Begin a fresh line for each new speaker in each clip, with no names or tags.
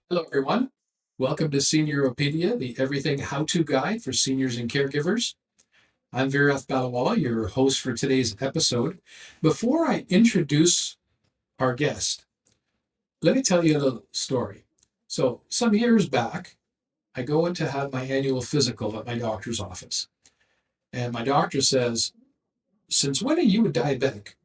Hello, everyone. Welcome to SeniorOpedia, the everything how-to guide for seniors and caregivers. I'm Viraf Baliwalla, your host for today's episode. Before I introduce our guest, let me tell you a little story. So, some years back, I go in to have my annual physical at my doctor's office. And my doctor says, "Since when are you a diabetic?"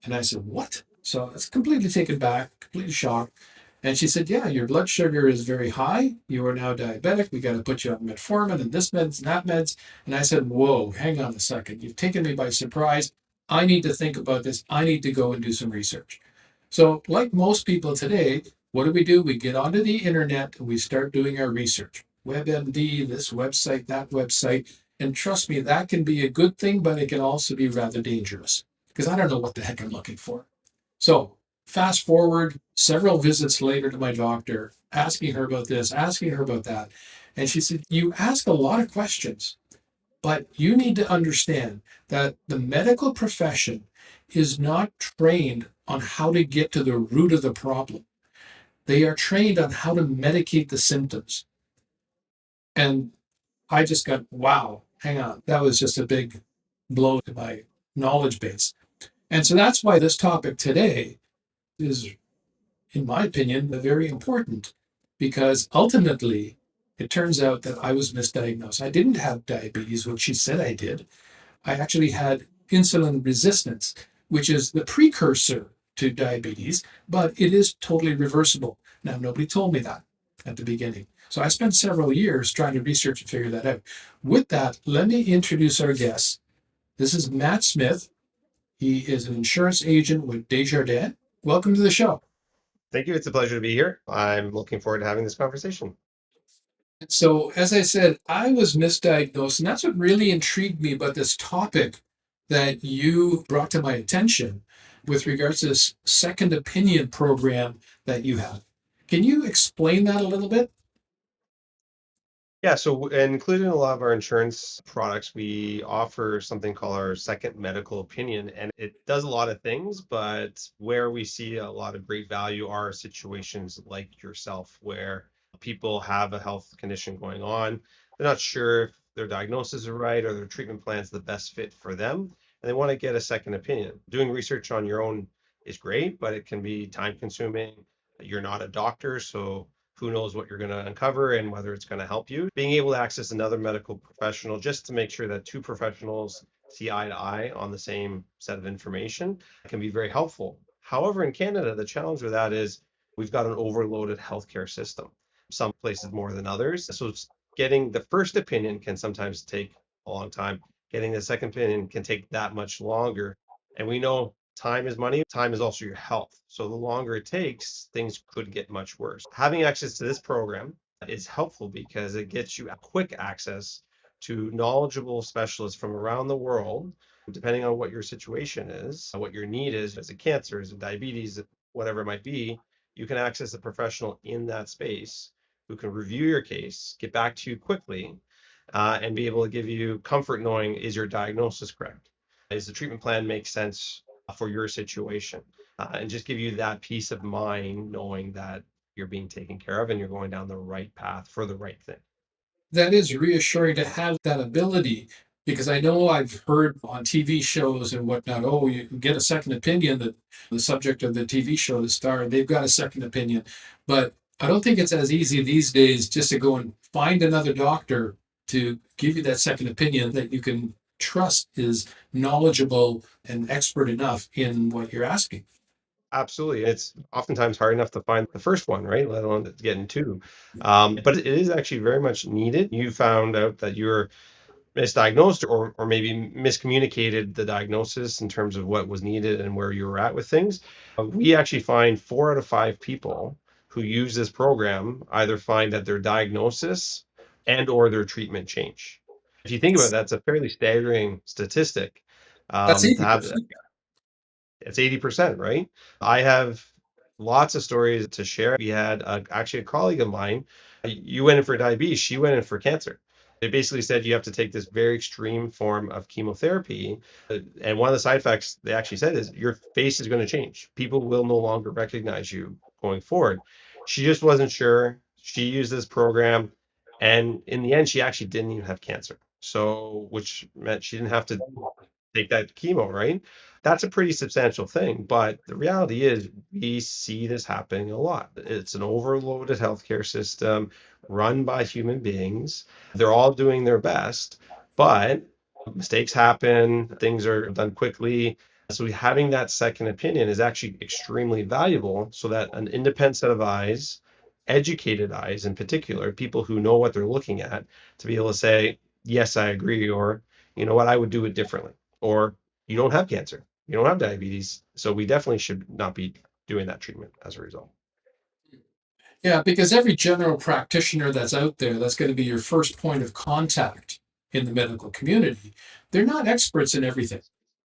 And I said, "What?" So it's completely taken back, completely shocked. And she said, "Yeah, your blood sugar is very high. You are now diabetic. We got to put you on metformin and this meds and that meds." And I said, "Whoa, hang on a second. You've taken me by surprise. I need to think about this. I need to go and do some research." So, like most people today, what do? We get onto the internet and we start doing our research. WebMD, this website, that website. And trust me, that can be a good thing, but it can also be rather dangerous because I don't know what the heck I'm looking for. So, fast forward several visits later to my doctor, asking her about this, asking her about that. And she said, "You ask a lot of questions, but you need to understand that the medical profession is not trained on how to get to the root of the problem. They are trained on how to medicate the symptoms." And I just got, wow, hang on. That was just a big blow to my knowledge base. And so that's why this topic today is, in my opinion, very important because ultimately it turns out that I was misdiagnosed. I didn't have diabetes, which she said I did. I actually had insulin resistance, which is the precursor to diabetes, but it is totally reversible. Now, nobody told me that at the beginning. So I spent several years trying to research and figure that out. With that, let me introduce our guest. This is Matt Smith. He is an insurance agent with Desjardins. Welcome to the show.
Thank you. It's a pleasure to be here. I'm looking forward to having this conversation.
So, as I said, I was misdiagnosed, and that's what really intrigued me about this topic that you brought to my attention with regards to this second opinion program that you have. Can you explain that a little bit?
Yeah, so including a lot of our insurance products, we offer something called our second medical opinion, and it does a lot of things, but where we see a lot of great value are situations like yourself, where people have a health condition going on. They're not sure if their diagnosis is right or their treatment plan is the best fit for them, and they want to get a second opinion. Doing research on your own is great, but it can be time consuming. You're not a doctor, so who knows what you're going to uncover and whether it's going to help you. Being able to access another medical professional just to make sure that two professionals see eye to eye on the same set of information can be very helpful. However, in Canada, the challenge with that is we've got an overloaded healthcare system, some places more than others. So getting the first opinion can sometimes take a long time. Getting the second opinion can take that much longer. And we know time is money. Time is also your health. So the longer it takes, things could get much worse. Having access to this program is helpful because it gets you quick access to knowledgeable specialists from around the world, depending on what your situation is, what your need is it cancer, is it diabetes, whatever it might be, you can access a professional in that space who can review your case, get back to you quickly, and be able to give you comfort knowing is your diagnosis correct? Does the treatment plan make sense for your situation? And just give you that peace of mind knowing that you're being taken care of and you're going down the right path for the right thing.
That is reassuring to have that ability because I know I've heard on TV shows and whatnot, oh, you can get a second opinion, that the subject of the TV show, the star, they've got a second opinion. But I don't think it's as easy these days just to go and find another doctor to give you that second opinion that you can trust is knowledgeable and expert enough in what you're asking.
Absolutely. It's oftentimes hard enough to find the first one, right? Let alone to get in two. But it is actually very much needed. You found out that you're misdiagnosed or maybe miscommunicated the diagnosis in terms of what was needed and where you were at with things. We actually find 4 out of 5 people who use this program either find that their diagnosis and or their treatment change. If you think about it, that's a fairly staggering statistic.
That's
To have
80%.
It's 80%, right? I have lots of stories to share. We had actually a colleague of mine. You went in for diabetes, she went in for cancer. They basically said you have to take this very extreme form of chemotherapy. And one of the side effects they actually said is your face is going to change. People will no longer recognize you going forward. She just wasn't sure. She used this program, and in the end, she actually didn't even have cancer. So, which meant she didn't have to take that chemo, right? That's a pretty substantial thing. But the reality is, we see this happening a lot. It's an overloaded healthcare system run by human beings. They're all doing their best, but mistakes happen, things are done quickly. So having that second opinion is actually extremely valuable so that an independent set of eyes, educated eyes in particular, people who know what they're looking at, to be able to say, yes, I agree, or you know what, I would do it differently, or you don't have cancer, you don't have diabetes, so we definitely should not be doing that treatment as a result.
Yeah, because every general practitioner that's out there, that's going to be your first point of contact in the medical community. They're not experts in everything.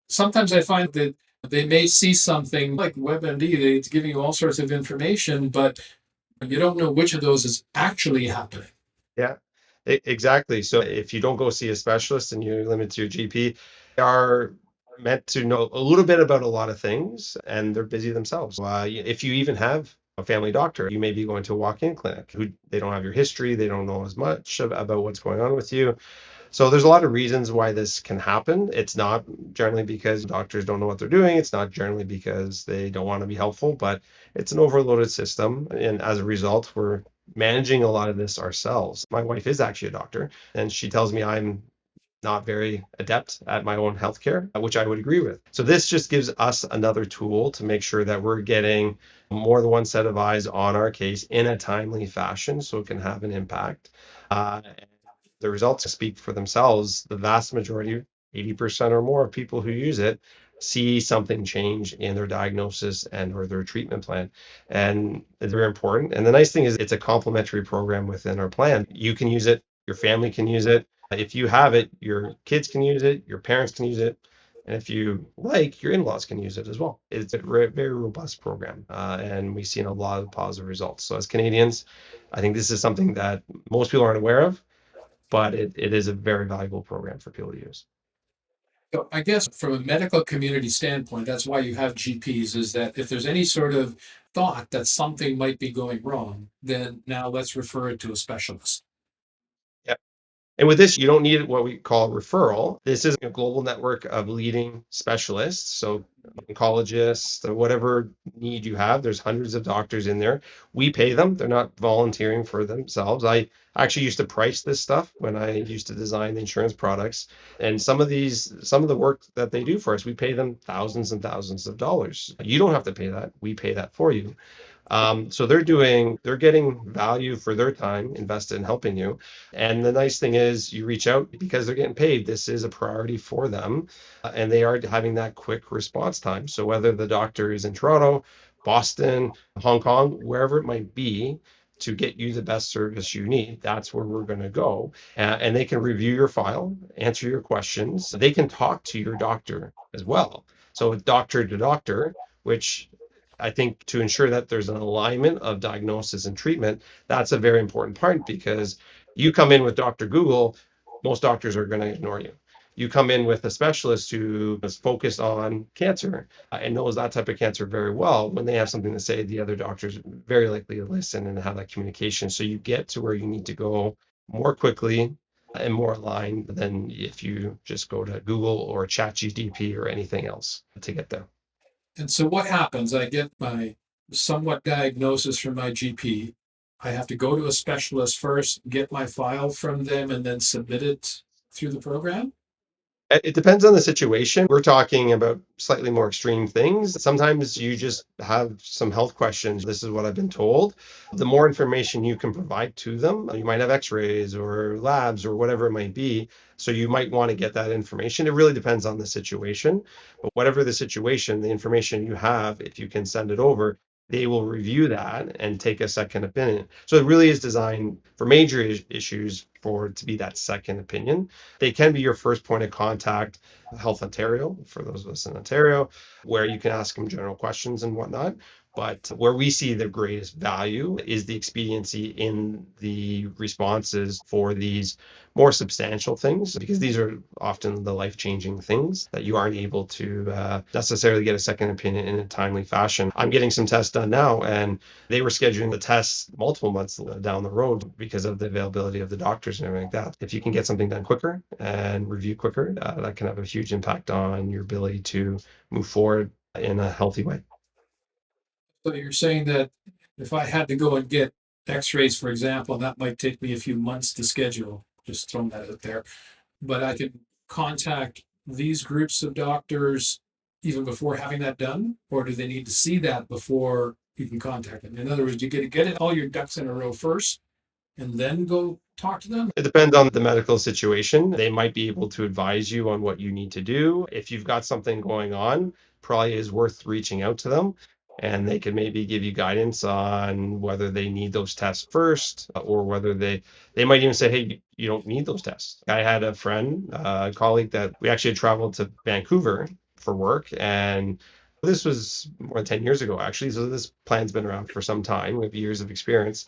Sometimes I find that they may see something like WebMD, it's giving you all sorts of information, but you don't know which of those is actually happening.
Yeah, exactly. So if you don't go see a specialist and you limit to your GP, they are meant to know a little bit about a lot of things, and they're busy themselves. If you even have a family doctor, you may be going to a walk-in clinic who they don't have your history, they don't know as much about what's going on with you. So there's a lot of reasons why this can happen. It's not generally because doctors don't know what they're doing. It's not generally because they don't want to be helpful, but it's an overloaded system. And as a result, we're managing a lot of this ourselves. My wife is actually a doctor, and she tells me I'm not very adept at my own healthcare, which I would agree with. So this just gives us another tool to make sure that we're getting more than one set of eyes on our case in a timely fashion so it can have an impact. The results speak for themselves. The vast majority, 80% or more of people who use it see something change in their diagnosis and or their treatment plan. And it's very important. And the nice thing is it's a complementary program within our plan. You can use it, your family can use it. If you have it, your kids can use it, your parents can use it. And if you like, your in-laws can use it as well. It's a very robust program, and we've seen a lot of positive results. So as Canadians, I think this is something that most people aren't aware of, but it is a very valuable program for people to use.
So I guess from a medical community standpoint, that's why you have GPs, is that if there's any sort of thought that something might be going wrong, then now let's refer it to a specialist.
Yeah. And with this, you don't need what we call referral. This is a global network of leading specialists. So oncologists, or whatever need you have, there's hundreds of doctors in there. We pay them. They're not volunteering for themselves. I actually used to price this stuff when I used to design the insurance products. And some of the work that they do for us, we pay them thousands and thousands of dollars. You don't have to pay that. We pay that for you. So they're getting value for their time invested in helping you. And the nice thing is you reach out because they're getting paid. This is a priority for them, and they are having that quick response time. So whether the doctor is in Toronto, Boston, Hong Kong, wherever it might be, to get you the best service you need, that's where we're going to go. And they can review your file, answer your questions. They can talk to your doctor as well. So doctor to doctor, which I think to ensure that there's an alignment of diagnosis and treatment, that's a very important part because you come in with Dr. Google, most doctors are going to ignore you. You come in with a specialist who is focused on cancer and knows that type of cancer very well. When they have something to say, the other doctors very likely to listen and have that communication. So you get to where you need to go more quickly and more aligned than if you just go to Google or ChatGPT or anything else to get there.
And so what happens? I get my somewhat diagnosis from my GP. I have to go to a specialist first, get my file from them, and then submit it through the program.
It depends on the situation. We're talking about slightly more extreme things. Sometimes you just have some health questions. This is what I've been told. The more information you can provide to them, you might have x-rays or labs or whatever it might be. So you might want to get that information. It really depends on the situation. But whatever the situation, the information you have, if you can send it over, they will review that and take a second opinion. So it really is designed for major issues for it to be that second opinion. They can be your first point of contact, Health Ontario, for those of us in Ontario, where you can ask them general questions and whatnot. But where we see the greatest value is the expediency in the responses for these more substantial things, because these are often the life-changing things that you aren't able to necessarily get a second opinion in a timely fashion. I'm getting some tests done now, and they were scheduling the tests multiple months down the road because of the availability of the doctors and everything like that. If you can get something done quicker and review quicker, that can have a huge impact on your ability to move forward in a healthy way.
So you're saying that if I had to go and get x-rays, for example, that might take me a few months to schedule, just throwing that out there, but I can contact these groups of doctors even before having that done? Or do they need to see that before you can contact them? In other words, you get it all your ducks in a row first and then go talk to them?
It depends on the medical situation. They might be able to advise you on what you need to do. If you've got something going on, probably is worth reaching out to them, and they can maybe give you guidance on whether they need those tests first, or whether they might even say, hey, you don't need those tests. I had a friend, a colleague, that we actually had traveled to Vancouver for work, and this was more than 10 years ago, actually. So this plan's been around for some time. We have years of experience.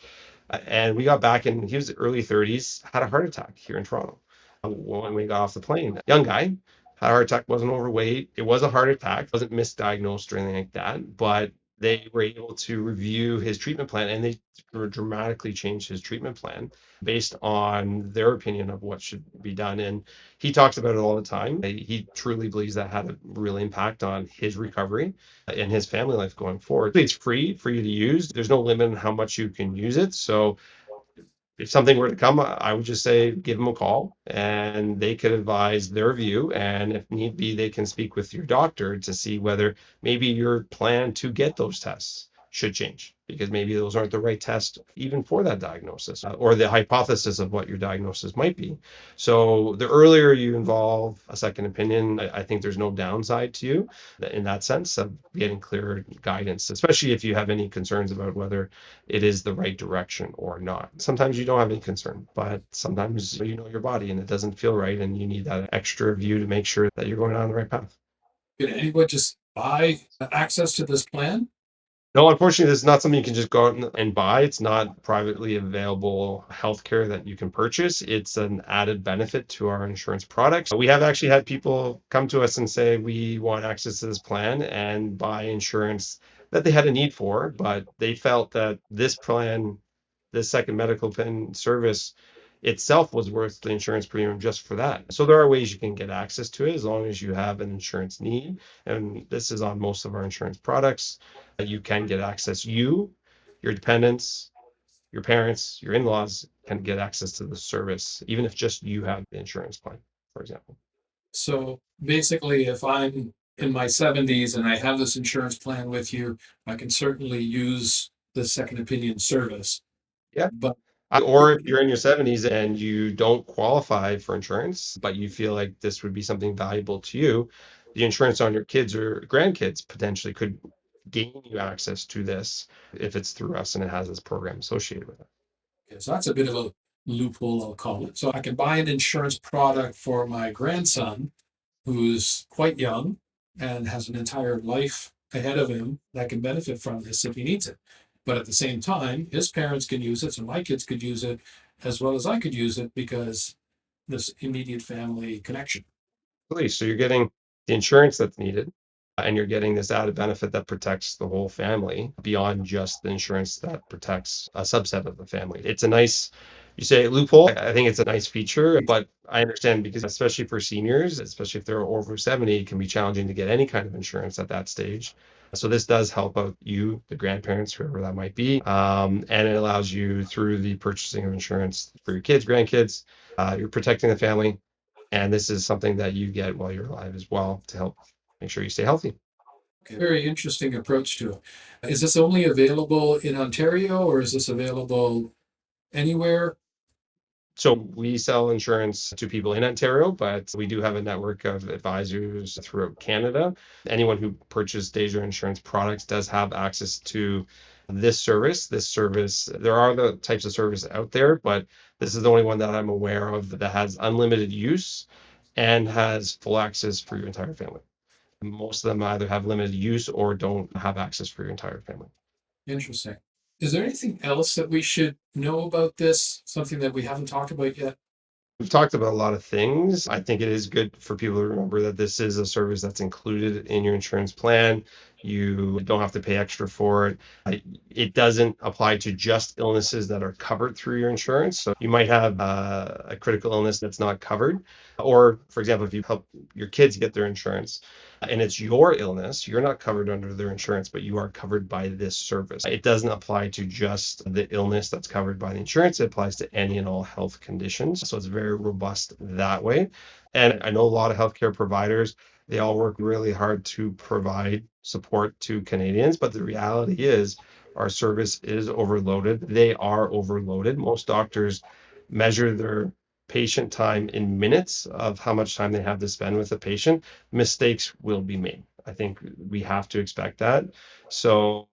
And we got back, and he was early 30s, had a heart attack here in Toronto. When we got off the plane, young guy, had a heart attack, wasn't overweight. It was a heart attack, wasn't misdiagnosed or anything like that, but they were able to review his treatment plan, and they dramatically changed his treatment plan based on their opinion of what should be done. And he talks about it all the time. He truly believes that had a real impact on his recovery and his family life going forward. It's free for you to use. There's no limit on how much you can use it. So if something were to come, I would just say give them a call, and they could advise their view. And if need be, they can speak with your doctor to see whether maybe your plan to get those tests should change, because maybe those aren't the right test even for that diagnosis, or the hypothesis of what your diagnosis might be. So the earlier you involve a second opinion, I think there's no downside to you in that sense of getting clear guidance, especially if you have any concerns about whether it is the right direction or not. Sometimes you don't have any concern, but sometimes you know your body and it doesn't feel right, and you need that extra view to make sure that you're going down the right path.
Can anyone just buy access to this plan?
No, unfortunately, this is not something you can just go out and buy. It's not privately available healthcare that you can purchase. It's an added benefit to our insurance products. We have actually had people come to us and say, we want access to this plan, and buy insurance that they had a need for, but they felt that this plan, this second medical plan service itself, was worth the insurance premium just for that. So there are ways you can get access to it as long as you have an insurance need. And this is on most of our insurance products. You can get access. You, your dependents, your parents, your in-laws can get access to the service, even if just you have the insurance plan, for example.
So basically, if I'm in my 70s and I have this insurance plan with you, I can certainly use the second opinion service.
Yeah.
But
Or if you're in your 70s and you don't qualify for insurance, but you feel like this would be something valuable to you, the insurance on your kids or grandkids potentially could gain you access to this if it's through us and it has this program associated with it.
so that's a bit of a loophole, I'll call it. So I can buy an insurance product for my grandson who's quite young and has an entire life ahead of him that can benefit from this if he needs it. But at the same time, his parents can use it, so my kids could use it as well as I could use it because this immediate family connection.
So you're getting the insurance that's needed, and you're getting this added benefit that protects the whole family beyond just the insurance that protects a subset of the family. It's a nice, you say loophole. I think it's a nice feature, but I understand, because especially for seniors, especially if they're over 70, it can be challenging to get any kind of insurance at that stage. So this does help out you, the grandparents, whoever that might be, and it allows you, through the purchasing of insurance for your kids, grandkids, you're protecting the family, and this is something that you get while you're alive as well to help make sure you stay healthy.
Okay, very interesting approach to it. Is this only available in Ontario or is this available anywhere?
So we sell insurance to people in Ontario, but we do have a network of advisors throughout Canada. Anyone who purchased Deja insurance products does have access to this service. This service, there are other types of service out there, but this is the only one that I'm aware of that has unlimited use and has full access for your entire family. Most of them either have limited use or don't have access for your entire family.
Interesting. Is there anything else that we should know about this? Something that we haven't talked about yet?
We've talked about a lot of things. I think it is good for people to remember that this is a service that's included in your insurance plan. You don't have to pay extra for it. It doesn't apply to just illnesses that are covered through your insurance. So you might have a critical illness that's not covered. Or, for example, if you help your kids get their insurance and it's your illness, you're not covered under their insurance, but you are covered by this service. It doesn't apply to just the illness that's covered by the insurance. It applies to any and all health conditions. So it's very robust that way. And I know a lot of healthcare providers, they all work really hard to provide support to Canadians, but the reality is our service is overloaded. They are overloaded. Most doctors measure their patient time in minutes of how much time they have to spend with a patient. Mistakes will be made. I think we have to expect that. So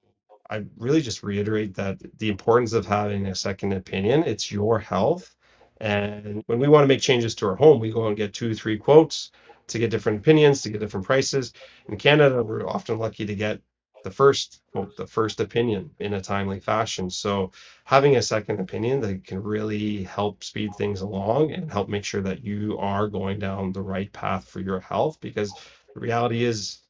I really just reiterate that the importance of having a second opinion, it's your health. And when we want to make changes to our home, we go and get 2, 3 quotes to get different opinions, to get different prices. In Canada, we're often lucky to get the first quote, the first opinion in a timely fashion. So having a second opinion that can really help speed things along and help make sure that you are going down the right path for your health, because the reality is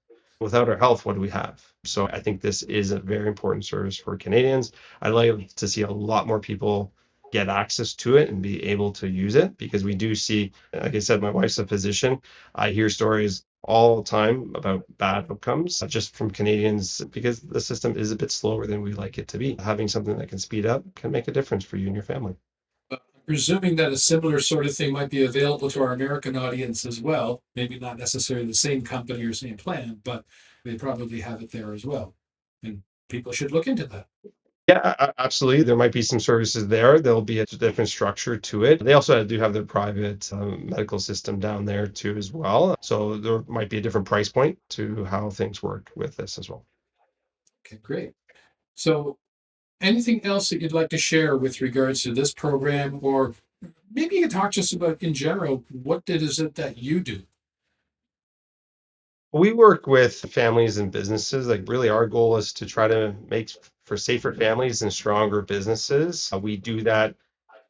without our health, what do we have? So I think this is a very important service for Canadians. I'd like to see a lot more people get access to it and be able to use it, because we do see, like I said, my wife's a physician. I hear stories all the time about bad outcomes just from Canadians because the system is a bit slower than we like it to be. Having something that can speed up can make a difference for you and your family.
Presuming that a similar sort of thing might be available to our American audience as well, maybe not necessarily the same company or same plan, but they probably have it there as well. And people should look into that.
Yeah, absolutely. There might be some services there. There'll be a different structure to it. They also do have their private medical system down there too as well. So there might be a different price point to how things work with this as well.
Okay, great. So, anything else that you'd like to share with regards to this program, or maybe you could talk to us about in general, what is it that you do?
We work with families and businesses. Like really our goal is to try to make for safer families and stronger businesses. We do that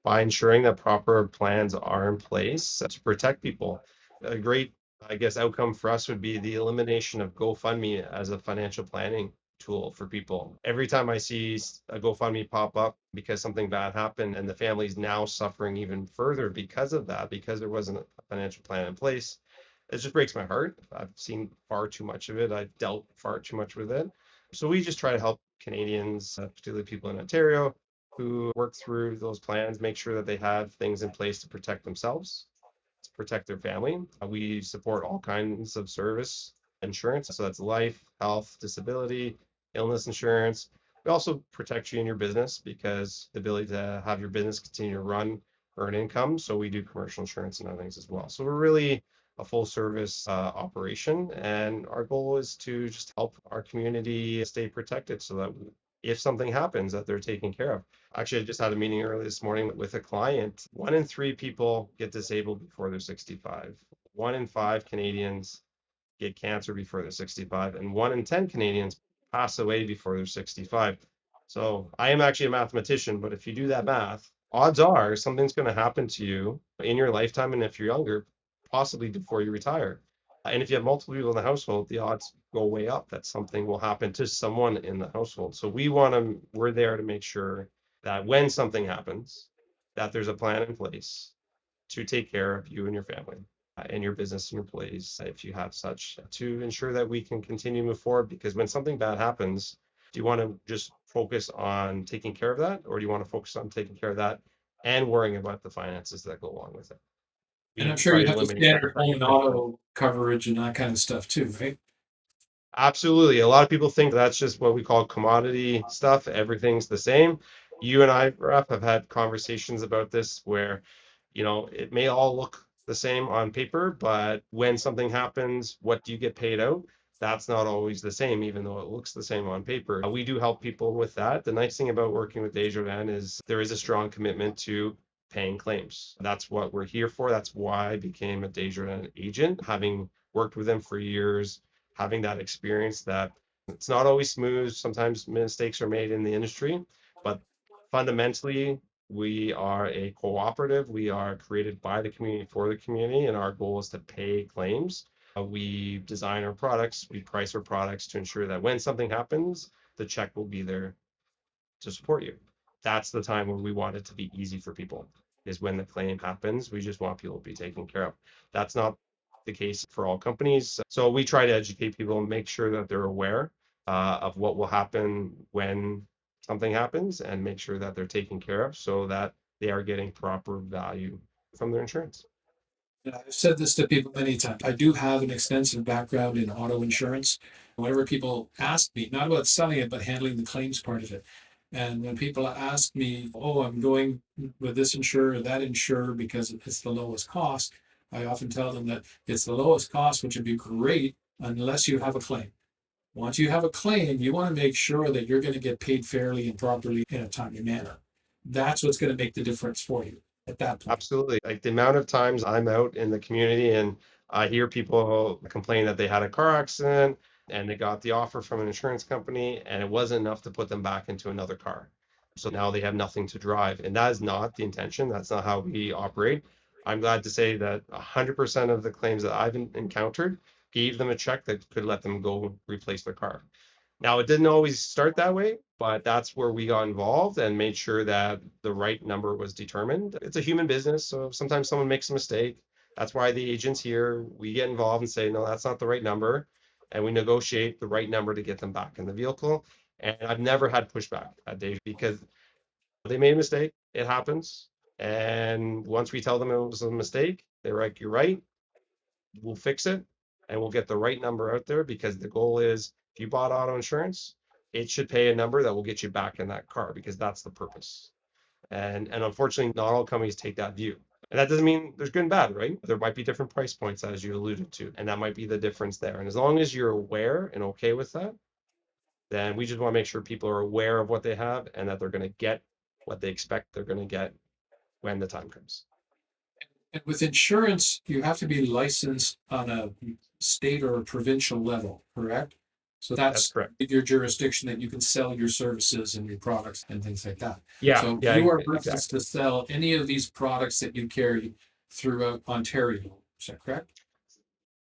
by ensuring that proper plans are in place to protect people. A great, I guess, outcome for us would be the elimination of GoFundMe as a financial planning tool for people. Every time I see a GoFundMe pop up because something bad happened and the family's now suffering even further because of that, because there wasn't a financial plan in place, it just breaks my heart. I've seen far too much of it. I've dealt far too much with it. So we just try to help Canadians, particularly people in Ontario, who work through those plans, make sure that they have things in place to protect themselves, to protect their family. We support all kinds of service insurance. So that's life, health, disability, illness insurance. We also protect you in your business because the ability to have your business continue to run, earn income. So we do commercial insurance and other things as well. So we're really a full service operation. And our goal is to just help our community stay protected so that if something happens, that they're taken care of. Actually, I just had a meeting early this morning with a client. 1 in 3 people get disabled before they're 65. 1 in 5 Canadians get cancer before they're 65, and 1 in 10 Canadians pass away before they're 65. So I am actually a mathematician, but if you do that math, odds are something's going to happen to you in your lifetime, and if you're younger, possibly before you retire. And if you have multiple people in the household, the odds go way up that something will happen to someone in the household. So we're there to make sure that when something happens, that there's a plan in place to take care of you and your family and your business and employees, if you have such, to ensure that we can continue to move forward. Because when something bad happens, do you want to just focus on taking care of that, or do you want to focus on taking care of that and worrying about the finances that go along with it?
And
We
I'm sure
try
you
to
have the
eliminate that
standard
part.
home and auto coverage and that kind of stuff too, right?
Absolutely. A lot of people think that's just what we call commodity stuff. Everything's the same. You and I, Raf, have had conversations about this where, it may all look the same on paper, but when something happens, what do you get paid out? That's not always the same, even though it looks the same on paper. We do help people with that. The nice thing about working with Desjardins is there is a strong commitment to paying claims. That's what we're here for. That's why I became a Desjardins agent, having worked with them for years, having that experience that it's not always smooth. Sometimes mistakes are made in the industry, but fundamentally, we are a cooperative. We are created by the community for the community, and our goal is to pay claims. We design our products, we price our products to ensure that when something happens, the check will be there to support you. That's the time where we want it to be easy for people, is when the claim happens. We just want people to be taken care of. That's not the case for all companies. So we try to educate people and make sure that they're aware of what will happen when something happens and make sure that they're taken care of so that they are getting proper value from their insurance.
And I've said this to people many times. I do have an extensive background in auto insurance. Whenever people ask me, not about selling it, but handling the claims part of it. And when people ask me, oh, I'm going with this insurer or that insurer because it's the lowest cost, I often tell them that it's the lowest cost, which would be great unless you have a claim. Once you have a claim, you want to make sure that you're going to get paid fairly and properly in a timely manner. That's what's going to make the difference for you at that point.
Absolutely. Like the amount of times I'm out in the community and I hear people complain that they had a car accident and they got the offer from an insurance company and it wasn't enough to put them back into another car. So now they have nothing to drive. And that is not the intention. That's not how we operate. I'm glad to say that 100% of the claims that I've encountered gave them a check that could let them go replace their car. Now, it didn't always start that way, but that's where we got involved and made sure that the right number was determined. It's a human business, so sometimes someone makes a mistake. That's why the agents here, we get involved and say, no, that's not the right number. And we negotiate the right number to get them back in the vehicle. And I've never had pushback at Dave because they made a mistake. It happens. And once we tell them it was a mistake, they're like, you're right, we'll fix it and we'll get the right number out there because the goal is if you bought auto insurance, it should pay a number that will get you back in that car because that's the purpose. And unfortunately, not all companies take that view. And that doesn't mean there's good and bad, right? There might be different price points as you alluded to, and that might be the difference there. And as long as you're aware and okay with that, then we just want to make sure people are aware of what they have and that they're going to get what they expect they're going to get when the time comes.
And with insurance, you have to be licensed on a state or a provincial level, correct? So
That's
that's
correct.
your jurisdiction that you can sell your services and your products and things like that.
Yeah,
So
yeah,
you are licensed
exactly.
to sell any of these products that you carry throughout Ontario. Is that correct?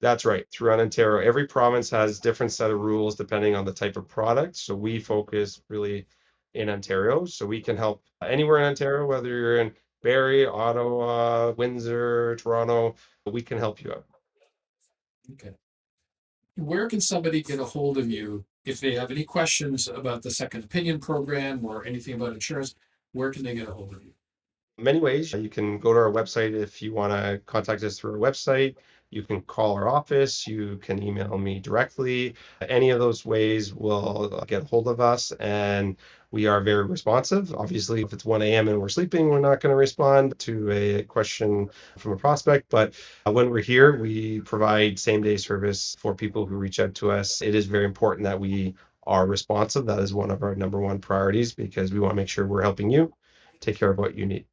That's right. Throughout Ontario, every province has different set of rules depending on the type of product. So we focus really in Ontario. So we can help anywhere in Ontario, whether you're in Barrie, Ottawa, Windsor, Toronto, we can help you out.
Okay. Where can somebody get a hold of you if they have any questions about the second opinion program or anything about insurance? Where can they get a hold of you?
Many ways. You can go to our website if you want to contact us through our website. You can call our office. You can email me directly. Any of those ways will get hold of us, and we are very responsive. Obviously, if it's 1 a.m. and we're sleeping, we're not going to respond to a question from a prospect. But when we're here, we provide same day service for people who reach out to us. It is very important that we are responsive. That is one of our number one priorities because we want to make sure we're helping you take care of what you need.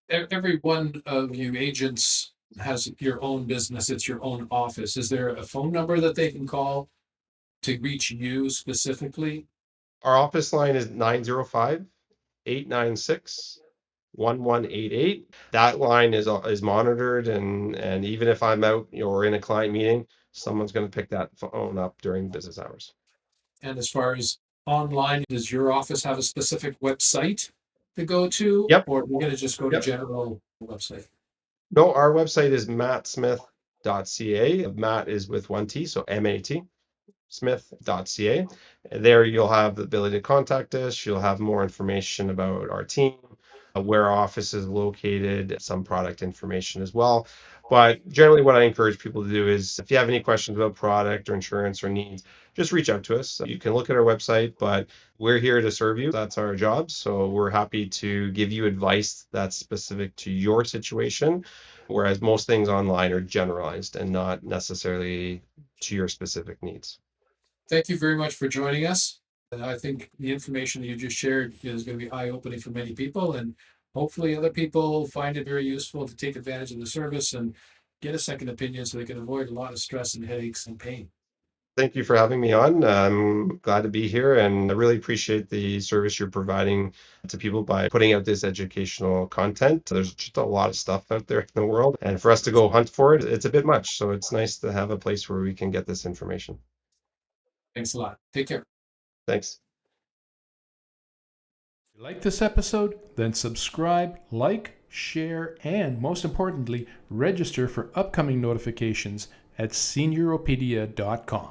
Every one of you agents has your own business, it's your own office. Is there a phone number that they can call to reach you specifically?
Our office line is 905-896-1188. That line is monitored and even if I'm out, or in a client meeting, someone's going to pick that phone up during business hours.
And as far as online, does your office have a specific website to go to,
Yep.
or we're going to just go to
Yep.
general website?
No, our website is mattsmith.ca. Matt is with one T, so MAT. Smith.ca. There you'll have the ability to contact us. You'll have more information about our team, where our office is located, some product information as well. But generally, what I encourage people to do is if you have any questions about product or insurance or needs, just reach out to us. You can look at our website, but we're here to serve you. That's our job. So we're happy to give you advice that's specific to your situation, whereas most things online are generalized and not necessarily to your specific needs.
Thank you very much for joining us. And I think the information that you just shared is going to be eye-opening for many people, and hopefully other people find it very useful to take advantage of the service and get a second opinion so they can avoid a lot of stress and headaches and pain.
Thank you for having me on. I'm glad to be here, and I really appreciate the service you're providing to people by putting out this educational content. There's just a lot of stuff out there in the world, and for us to go hunt for it, it's a bit much. So it's nice to have a place where we can get this information.
Thanks a lot. Take care.
Thanks.
If you like this episode, then subscribe, like, share, and most importantly, register for upcoming notifications at SeniorOpedia.com.